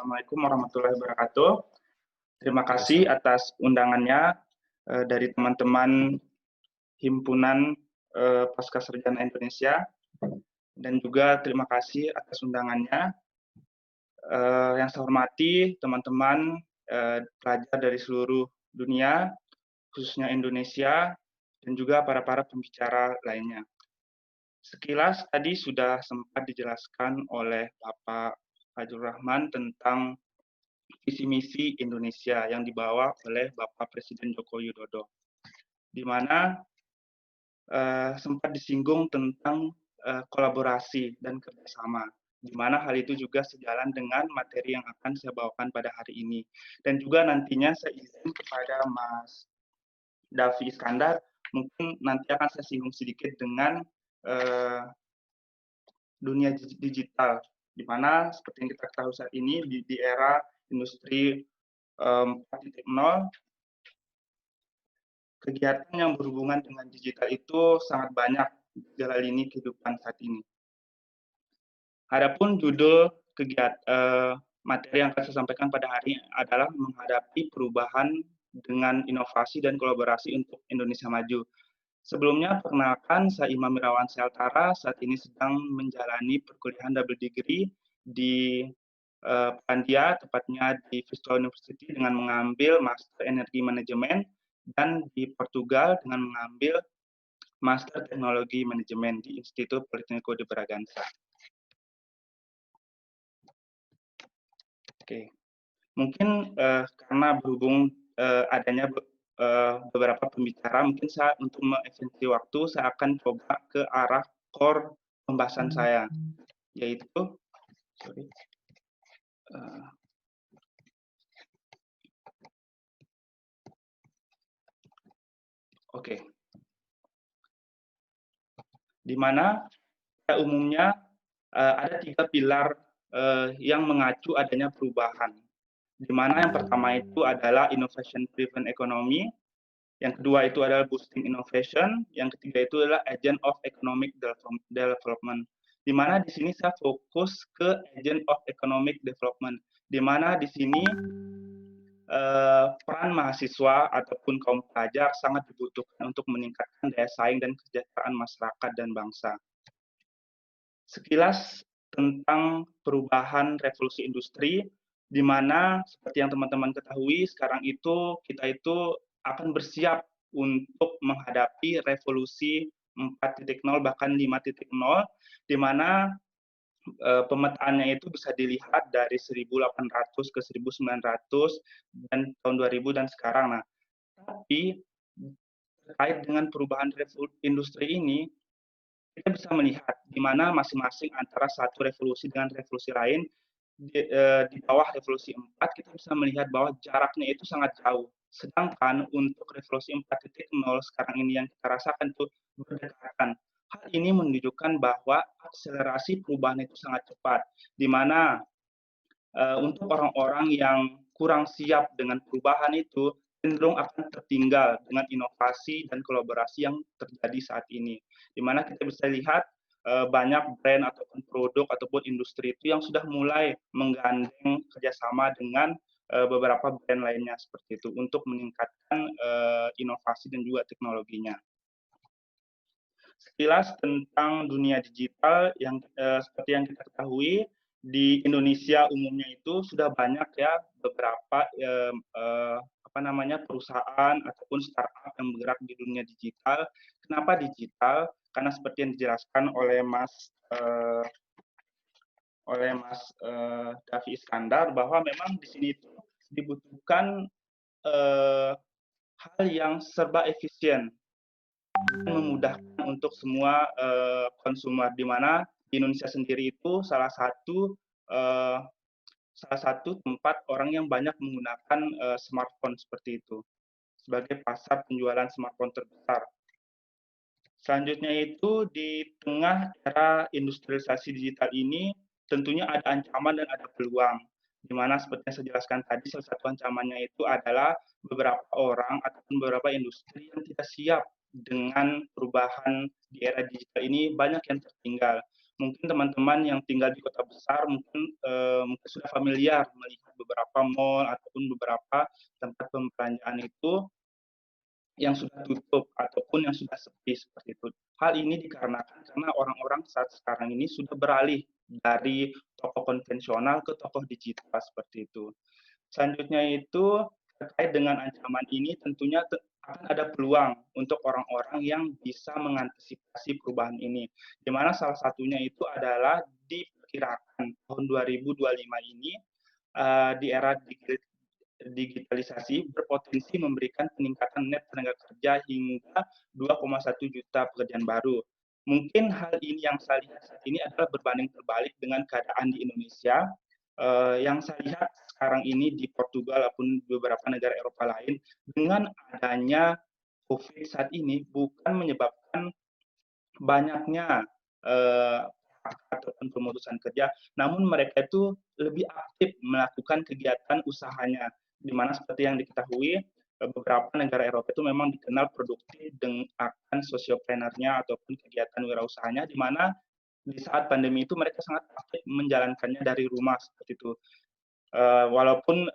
Assalamualaikum warahmatullahi wabarakatuh. Terima kasih atas undangannya dari teman-teman Himpunan Pascasarjana Indonesia, dan juga terima kasih atas undangannya. Yang saya hormati teman-teman pelajar dari seluruh dunia, khususnya Indonesia, dan juga para pembicara lainnya. Sekilas tadi sudah sempat dijelaskan oleh Bapak Fajrul Rahman tentang visi misi Indonesia yang dibawa oleh Bapak Presiden Joko Widodo, di mana sempat disinggung tentang kolaborasi dan kerjasama, di mana hal itu juga sejalan dengan materi yang akan saya bawakan pada hari ini. Dan juga nantinya saya izin kepada Mas Davi Iskandar, mungkin nanti akan saya singgung sedikit dengan dunia digital, di mana seperti yang kita ketahui saat ini di era industri 4.0, kegiatan yang berhubungan dengan digital itu sangat banyak di dalam lini kehidupan saat ini. Adapun judul materi yang akan saya sampaikan pada hari ini adalah menghadapi perubahan dengan inovasi dan kolaborasi untuk Indonesia maju. Sebelumnya, perkenalkan, saya Imam Irawan Seltara, saat ini sedang menjalani perkuliahan double degree di Polandia, tepatnya di Bristol University dengan mengambil Master Energi Manajemen, dan di Portugal dengan mengambil Master Teknologi Manajemen di Institut Politekniko de Bragança. Oke, mungkin karena berhubung adanya beberapa pembicara, mungkin saya untuk mengefisiensi waktu, saya akan coba ke arah core pembahasan saya, yaitu di mana pada umumnya ada 3 pilar yang mengacu adanya perubahan, di mana yang pertama itu adalah innovation driven economy, yang kedua itu adalah boosting innovation, yang ketiga itu adalah agent of economic development. Di mana di sini saya fokus ke agent of economic development, di mana di sini peran mahasiswa ataupun kaum pelajar sangat dibutuhkan untuk meningkatkan daya saing dan kesejahteraan masyarakat dan bangsa. Sekilas tentang perubahan revolusi industri, di mana seperti yang teman-teman ketahui, sekarang itu kita itu akan bersiap untuk menghadapi revolusi 4.0 bahkan 5.0, di mana pemetaannya itu bisa dilihat dari 1800 ke 1900 dan tahun 2000 dan sekarang. Nah, tapi terkait dengan perubahan industri ini, kita bisa melihat di mana masing-masing antara satu revolusi dengan revolusi lain, di bawah revolusi 4 kita bisa melihat bahwa jaraknya itu sangat jauh. Sedangkan untuk revolusi 4.0 sekarang ini yang kita rasakan itu berdekatan. Hal ini menunjukkan bahwa akselerasi perubahan itu sangat cepat, di mana untuk orang-orang yang kurang siap dengan perubahan itu cenderung akan tertinggal dengan inovasi dan kolaborasi yang terjadi saat ini. Di mana kita bisa lihat banyak brand ataupun produk ataupun industri itu yang sudah mulai menggandeng kerjasama dengan beberapa brand lainnya seperti itu untuk meningkatkan inovasi dan juga teknologinya. Sekilas tentang dunia digital yang seperti yang kita ketahui, di Indonesia umumnya itu sudah banyak ya beberapa perusahaan ataupun startup yang bergerak di dunia digital. Kenapa digital? Karena seperti yang dijelaskan oleh Mas Davi Iskandar, bahwa memang di sini itu dibutuhkan hal yang serba efisien dan memudahkan untuk semua konsumer, di mana di Indonesia sendiri itu salah satu tempat orang yang banyak menggunakan smartphone seperti itu sebagai pasar penjualan smartphone terbesar. Selanjutnya itu di tengah era industrialisasi digital ini tentunya ada ancaman dan ada peluang, di mana seperti yang saya jelaskan tadi, salah satu ancamannya itu adalah beberapa orang ataupun beberapa industri yang tidak siap dengan perubahan di era digital ini banyak yang tertinggal. Mungkin teman-teman yang tinggal di kota besar mungkin sudah familiar melihat beberapa mall ataupun beberapa tempat pembelanjaan itu yang sudah tutup ataupun yang sudah sepi seperti itu. Hal ini dikarenakan karena orang-orang saat sekarang ini sudah beralih dari toko konvensional ke toko digital seperti itu. Selanjutnya itu terkait dengan ancaman ini tentunya akan ada peluang untuk orang-orang yang bisa mengantisipasi perubahan ini. Di mana salah satunya itu adalah diperkirakan tahun 2025 ini di era digitalisasi berpotensi memberikan peningkatan net tenaga kerja hingga 2,1 juta pekerjaan baru. Mungkin hal ini yang saya lihat saat ini adalah berbanding terbalik dengan keadaan di Indonesia. Yang saya lihat sekarang ini di Portugal ataupun beberapa negara Eropa lain, dengan adanya COVID saat ini bukan menyebabkan banyaknya ataupun pemutusan kerja, namun mereka itu lebih aktif melakukan kegiatan usahanya, di mana seperti yang diketahui beberapa negara Eropa itu memang dikenal produktif dengan akan sociopreneurnya ataupun kegiatan wirausahanya, di mana di saat pandemi itu mereka sangat aktif menjalankannya dari rumah seperti itu. Walaupun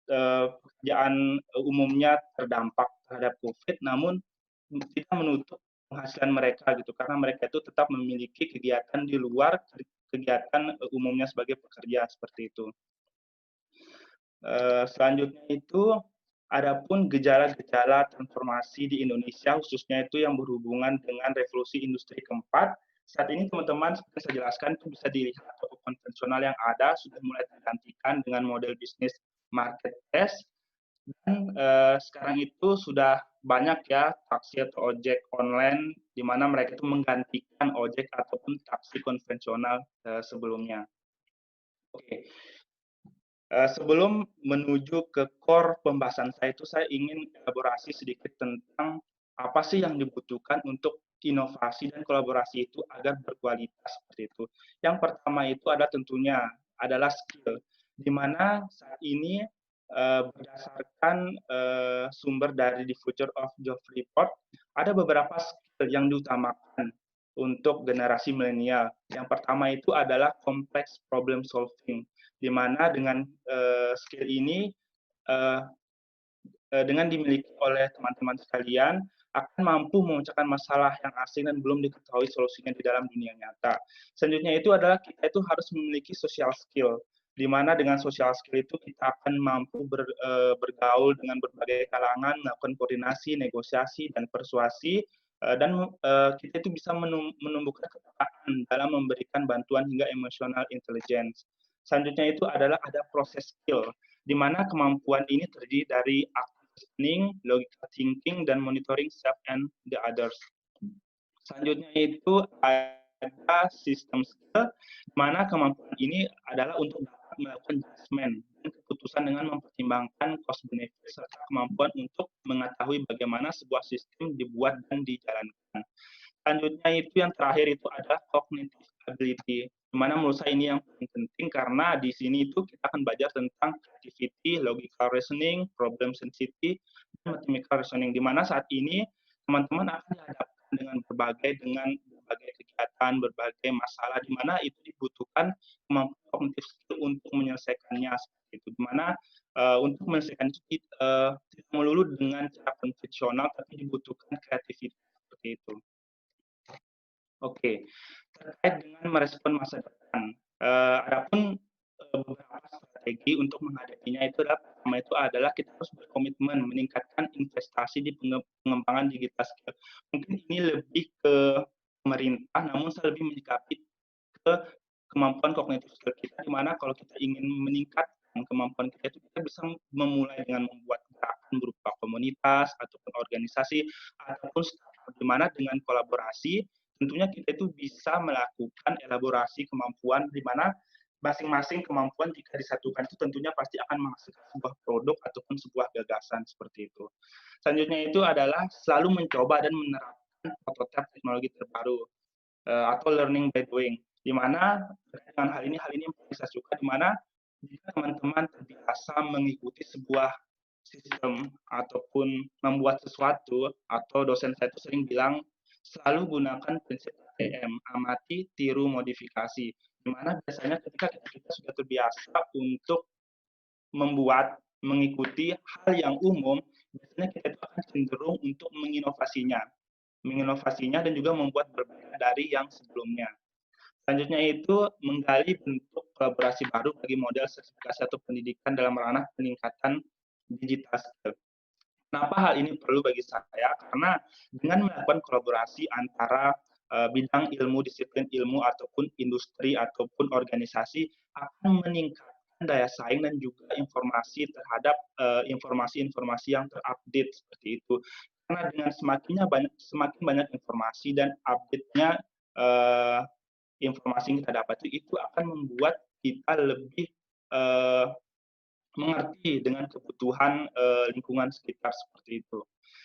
pekerjaan umumnya terdampak terhadap COVID, namun tidak menutup penghasilan mereka gitu, karena mereka itu tetap memiliki kegiatan di luar kegiatan umumnya sebagai pekerja seperti itu. Selanjutnya itu adapun gejala-gejala transformasi di Indonesia khususnya itu yang berhubungan dengan revolusi industri keempat. Saat ini teman-teman seperti saya jelaskan itu bisa dilihat toko konvensional yang ada sudah mulai tergantikan dengan model bisnis marketplace dan sekarang itu sudah banyak ya taksi atau ojek online di mana mereka itu menggantikan ojek ataupun taksi konvensional sebelumnya. Oke. Sebelum menuju ke core pembahasan saya itu, saya ingin elaborasi sedikit tentang apa sih yang dibutuhkan untuk inovasi dan kolaborasi itu agar berkualitas seperti itu. Yang pertama itu adalah tentunya adalah skill, di mana saat ini berdasarkan sumber dari The Future of Jobs Report, ada beberapa skill yang diutamakan untuk generasi milenial. Yang pertama itu adalah complex problem solving, di mana dengan skill ini dengan dimiliki oleh teman-teman sekalian akan mampu memecahkan masalah yang asing dan belum diketahui solusinya di dalam dunia nyata. Selanjutnya itu adalah kita itu harus memiliki social skill, di mana dengan social skill itu kita akan mampu bergaul dengan berbagai kalangan, melakukan koordinasi, negosiasi, dan persuasi, dan kita itu bisa menumbuhkan kepekaan dalam memberikan bantuan hingga emotional intelligence. Selanjutnya itu adalah ada proses skill, di mana kemampuan ini terdiri dari active listening, logical thinking, dan monitoring self and the others. Selanjutnya itu ada sistem skill, di mana kemampuan ini adalah untuk dapat melakukan judgment dan keputusan dengan mempertimbangkan cost benefit serta kemampuan untuk mengetahui bagaimana sebuah sistem dibuat dan dijalankan. Selanjutnya itu yang terakhir itu adalah cognitive ability, di mana menurut saya ini yang paling penting karena di sini itu kita akan belajar tentang creativity, logical reasoning, problem sensitivity, dan mathematical reasoning, di mana saat ini teman-teman akan dihadapkan dengan berbagai kegiatan, berbagai masalah, di mana itu dibutuhkan kemampuan cognitive skill untuk menyelesaikannya seperti itu, di mana untuk menyelesaikan itu tidak melulu dengan cara konvensional, tapi dibutuhkan kreativitas seperti itu. Oke, terkait dengan merespon masa depan, adapun beberapa strategi untuk menghadapinya itu adalah pertama itu adalah kita harus berkomitmen meningkatkan investasi di pengembangan digital skill. Mungkin ini lebih ke pemerintah, namun saya lebih menyikapi ke kemampuan kognitif skill kita, di mana kalau kita ingin meningkatkan kemampuan kita itu kita bisa memulai dengan membuat gerakan berupa komunitas ataupun organisasi ataupun startup, di mana dengan kolaborasi tentunya kita itu bisa melakukan elaborasi kemampuan di mana masing-masing kemampuan jika disatukan itu tentunya pasti akan menghasilkan sebuah produk ataupun sebuah gagasan seperti itu. Selanjutnya itu adalah selalu mencoba dan menerapkan prototipe teknologi terbaru atau learning by doing, di mana dengan hal ini yang saya suka, di mana jika teman-teman terbiasa mengikuti sebuah sistem ataupun membuat sesuatu, atau dosen saya itu sering bilang selalu gunakan prinsip ATM, amati, tiru, modifikasi. Di mana biasanya ketika kita sudah terbiasa untuk mengikuti hal yang umum, biasanya kita itu akan cenderung untuk menginovasinya dan juga membuat berbeda dari yang sebelumnya. Selanjutnya itu menggali bentuk kolaborasi baru bagi model sertifikasi atau pendidikan dalam ranah peningkatan digital skill. Kenapa hal ini perlu bagi saya? Karena dengan melakukan kolaborasi antara bidang ilmu, disiplin ilmu, ataupun industri, ataupun organisasi, akan meningkatkan daya saing dan juga informasi terhadap informasi-informasi yang terupdate seperti itu. Karena dengan semakin banyak informasi dan update-nya informasi yang kita dapat itu akan membuat kita lebih mengerti dengan kebutuhan lingkungan sekitar seperti itu.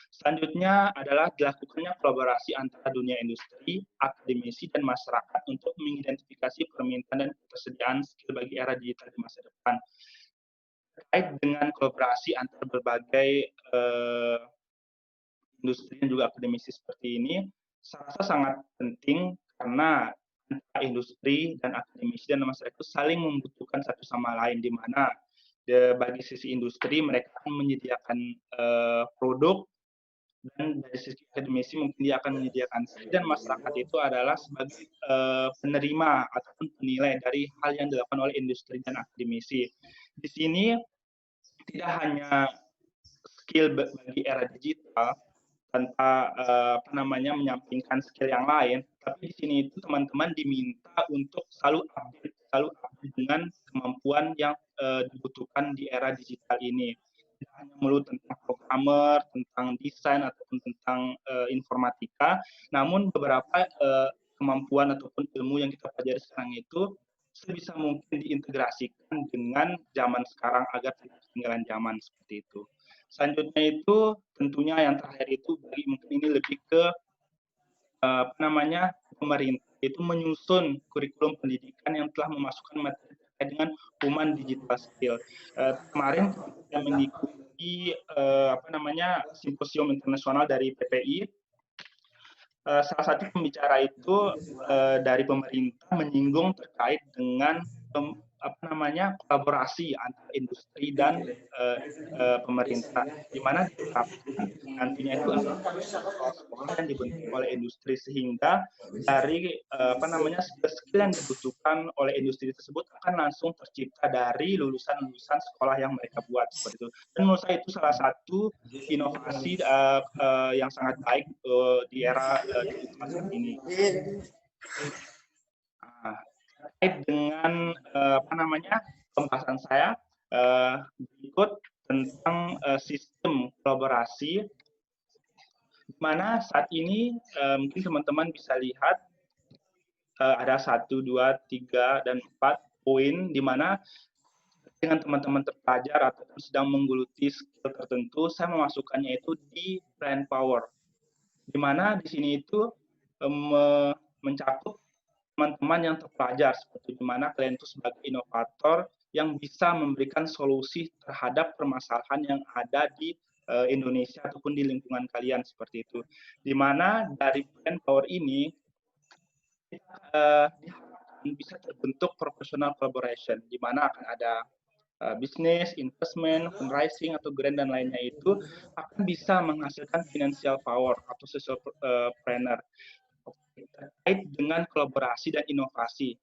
Selanjutnya adalah dilakukannya kolaborasi antara dunia industri, akademisi, dan masyarakat untuk mengidentifikasi permintaan dan ketersediaan skill bagi era digital di masa depan. Terkait dengan kolaborasi antara berbagai industri dan juga akademisi seperti ini, saya rasa sangat penting karena antara industri dan akademisi dan masyarakat itu saling membutuhkan satu sama lain, di mana bagi sisi industri mereka akan menyediakan produk, dan dari sisi akademisi mungkin dia akan menyediakan skill, dan masyarakat itu adalah sebagai penerima ataupun penilai dari hal yang dilakukan oleh industri dan akademisi. Di sini tidak hanya skill bagi era digital tanpa menyampingkan skill yang lain, tapi di sini itu teman-teman diminta untuk selalu update dengan kemampuan yang dibutuhkan di era digital ini. Tidak hanya melulu tentang programmer, tentang desain ataupun tentang informatika, namun beberapa kemampuan ataupun ilmu yang kita pelajari sekarang itu sebisa mungkin diintegrasikan dengan zaman sekarang agar tidak ketinggalan zaman seperti itu. Selanjutnya itu tentunya yang terakhir itu mungkin ini lebih ke pemerintah itu menyusun kurikulum pendidikan yang telah memasukkan materi terkait dengan human digital skill. Kemarin kita mengikuti simposium internasional dari PPI. Salah satu pembicara itu dari pemerintah menyinggung terkait dengan kolaborasi antara industri dan pemerintah, di mana diharapkan nantinya itu akan sekolah yang dibentuk oleh industri, sehingga dari skill yang dibutuhkan oleh industri tersebut akan langsung tercipta dari lulusan-lulusan sekolah yang mereka buat seperti itu. Dan menurut saya itu salah satu inovasi yang sangat baik di era digital saat ini. Terkait dengan pembahasan saya berikut tentang sistem kolaborasi, di mana saat ini mungkin teman-teman bisa lihat ada 1, 2, 3, dan 4 poin, di mana dengan teman-teman terpelajar atau sedang menggeluti skill tertentu, saya memasukkannya itu di brand power, di mana di sini itu mencakup teman-teman yang terpelajar, seperti di mana kalian itu sebagai inovator yang bisa memberikan solusi terhadap permasalahan yang ada di Indonesia ataupun di lingkungan kalian seperti itu. Di mana dari brand power ini bisa terbentuk professional collaboration, di mana akan ada bisnis, investment, fundraising, atau grant dan lainnya itu akan bisa menghasilkan financial power atau social planner. Terkait dengan kolaborasi dan inovasi,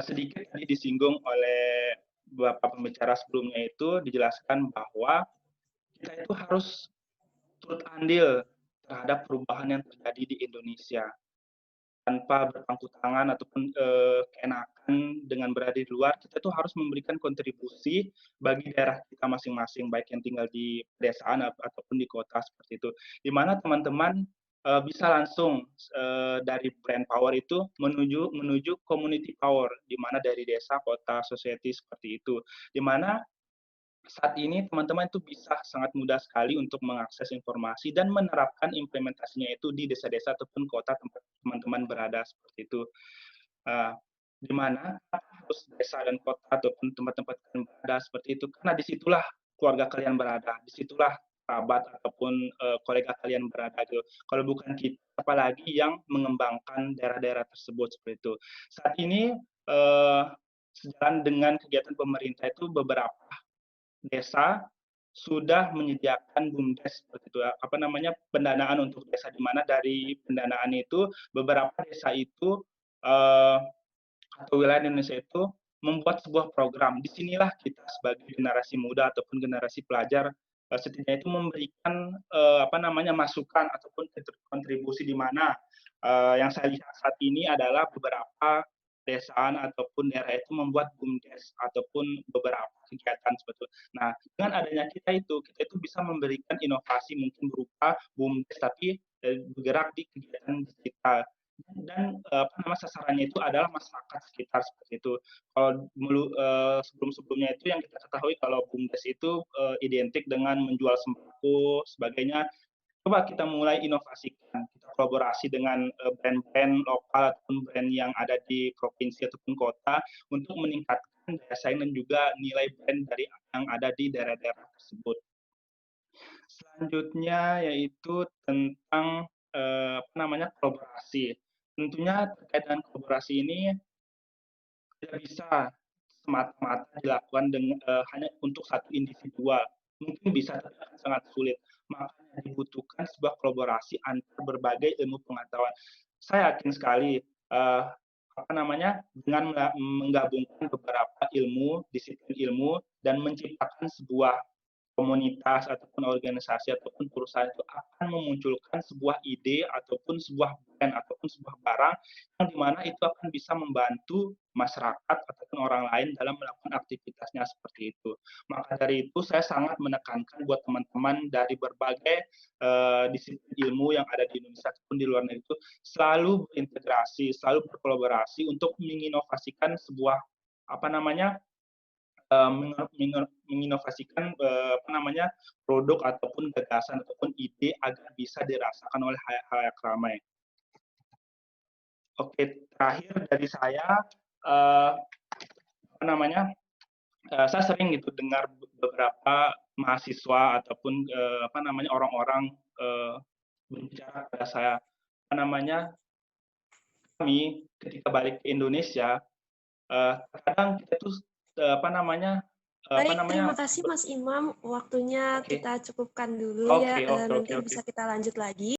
sedikit tadi disinggung oleh beberapa pembicara sebelumnya, itu dijelaskan bahwa kita itu harus turut andil terhadap perubahan yang terjadi di Indonesia. Tanpa berpangku tangan ataupun keenakan dengan berada di luar, kita itu harus memberikan kontribusi bagi daerah kita masing-masing, baik yang tinggal di pedesaan ataupun di kota seperti itu. Di mana teman-teman bisa langsung dari brand power itu menuju community power, di mana dari desa, kota, society seperti itu. Di mana saat ini teman-teman itu bisa sangat mudah sekali untuk mengakses informasi dan menerapkan implementasinya itu di desa-desa ataupun kota tempat teman-teman berada seperti itu. Di mana harus desa dan kota ataupun tempat-tempat kalian berada seperti itu, karena disitulah keluarga kalian berada, disitulah kerabat ataupun, kolega kalian berada gitu. Kalau bukan kita, apalagi yang mengembangkan daerah-daerah tersebut, seperti itu. Saat ini, sejalan dengan kegiatan pemerintah itu beberapa desa sudah menyediakan BUMDes seperti itu, apa namanya, pendanaan untuk desa, di mana dari pendanaan itu beberapa desa itu, eee, atau wilayah di Indonesia itu membuat sebuah program. Di sinilah kita sebagai generasi muda ataupun generasi pelajar, setidaknya itu memberikan, apa namanya, masukan ataupun kontribusi, di mana, yang saya lihat saat ini adalah beberapa desaan ataupun daerah itu membuat BUMDes ataupun beberapa kegiatan seperti itu. Nah, dengan adanya kita itu bisa memberikan inovasi mungkin berupa BUMDes, tapi, bergerak di kegiatan digital. Dan, apa namanya, sasarannya itu adalah masyarakat sekitar, seperti itu. Kalau sebelum-sebelumnya itu yang kita ketahui kalau BUMDes itu, identik dengan menjual sembako sebagainya. Coba kita mulai inovasikan, kita kolaborasi dengan, brand-brand lokal ataupun brand yang ada di provinsi ataupun kota untuk meningkatkan daya saing dan juga nilai brand dari yang ada di daerah-daerah tersebut. Selanjutnya yaitu tentang, apa namanya, kolaborasi. Tentunya terkait dengan kolaborasi ini tidak bisa semata-mata dilakukan hanya untuk satu individual. Mungkin bisa, tapi akan sangat sulit. Makanya dibutuhkan sebuah kolaborasi antar berbagai ilmu pengetahuan. Saya yakin sekali, apa namanya, dengan menggabungkan beberapa ilmu, disiplin ilmu, dan menciptakan sebuah komunitas ataupun organisasi ataupun perusahaan itu akan memunculkan sebuah ide ataupun sebuah brand ataupun sebuah barang yang di mana itu akan bisa membantu masyarakat ataupun orang lain dalam melakukan aktivitasnya, seperti itu. Maka dari itu saya sangat menekankan buat teman-teman dari berbagai, disiplin ilmu yang ada di Indonesia ataupun di luar negeri itu selalu berintegrasi, selalu berkolaborasi untuk menginovasikan sebuah, apa namanya, menginovasikan, apa namanya, produk ataupun gagasan ataupun ide agar bisa dirasakan oleh khalayak ramai. Oke, terakhir dari saya, eee, apa namanya, saya sering gitu dengar beberapa mahasiswa ataupun, apa namanya, orang-orang, berbicara kepada saya, apa namanya, kami ketika balik ke Indonesia, terkadang kita tuh, apa Baik, namanya, terima kasih Mas Imam. Waktunya oke. kita cukupkan dulu ya, Oke, oke, oke, nanti oke. bisa kita lanjut lagi.